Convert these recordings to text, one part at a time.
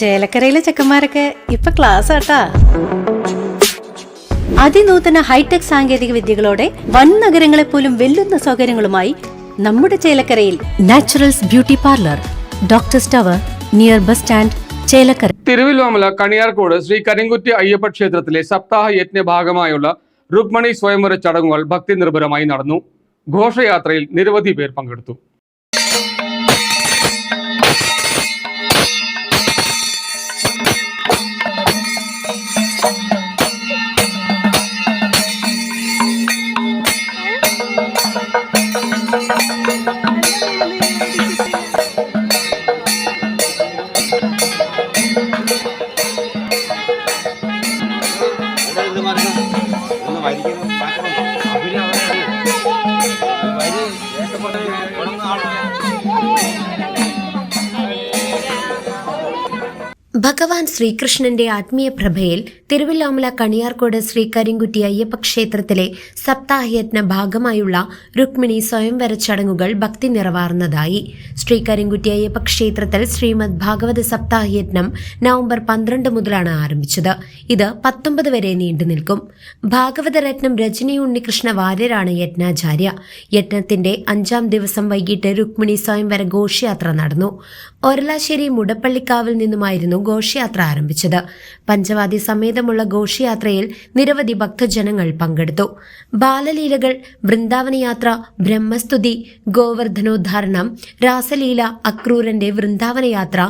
ചേലക്കരയിലെ ചെക്കന്മാരൊക്കെ ഇപ്പൊ ക്ലാസ് ആട്ടാ. അതിനൂതന ഹൈടെക് സാങ്കേതിക വിദ്യകളോടെ വൻ നഗരങ്ങളെ പോലും വെല്ലുന്ന സൗകര്യങ്ങളുമായി നമ്മുടെ ചേലക്കരയിൽ naturals beauty parlour, doctors tower, near bus stand, Chelakkara. Thiruvilwamala Kaniyarkode Sri Karinkutty Ayyappa ക്ഷേത്രത്തിലെ സപ്താഹ യജ്ഞ ഭാഗമായുള്ള രുക്മണി സ്വയംവര ചടങ്ങുകൾ ഭക്തി നിർഭരമായി നടന്നു. ഘോഷയാത്രയിൽ നിരവധി പേർ പങ്കെടുത്തു. ഭഗവാൻ ശ്രീകൃഷ്ണന്റെ ആത്മീയ പ്രഭയിൽ തിരുവല്ലോമല കണിയാർക്കോട് ശ്രീ കരിങ്കുറ്റി അയ്യപ്പ ക്ഷേത്രത്തിലെ സപ്താഹയജ്ഞ ഭാഗമായുള്ള രുക്മിണി സ്വയംവര ചടങ്ങുകൾ ഭക്തി നിറവാർന്നതായി. ശ്രീ കരിങ്കുറ്റി അയ്യപ്പ ക്ഷേത്രത്തിൽ ശ്രീമദ് ഭാഗവത സപ്താഹയജ്ഞം നവംബർ 12 മുതലാണ് ആരംഭിച്ചത്. ഇത് 19 വരെ നീണ്ടു നിൽക്കും. ഭാഗവതരത്നം രജനി ഉണ്ണികൃഷ്ണ വാര്യരാണ് യജ്ഞാചാര്യ. യജ്ഞത്തിന്റെ 5ാം ദിവസം വൈകിട്ട് രുക്മിണി സ്വയംവര ഘോഷയാത്ര നടന്നു. ഒരലാശ്ശേരി മുടപ്പള്ളിക്കാവിൽ നിന്നുമായിരുന്നു ഘോഷയാത്ര ആരംഭിച്ചത്. പഞ്ചവാദ്യ സമേതമുള്ള ഘോഷയാത്രയിൽ നിരവധി ഭക്തജനങ്ങൾ പങ്കെടുത്തു. ബാലലീലകൾ, വൃന്ദാവനയാത്ര, ബ്രഹ്മസ്തുതി, ഗോവർദ്ധനോദ്ധാരണം, രാസലീല, അക്രൂരന്റെ വൃന്ദാവനയാത്ര,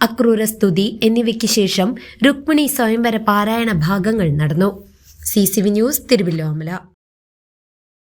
അക്രൂരസ്തുതി എന്നിവയ്ക്ക് ശേഷം രുക്മിണി സ്വയംവര പാരായണ ഭാഗങ്ങൾ നടന്നു. CCV news, Thiruvilwamala.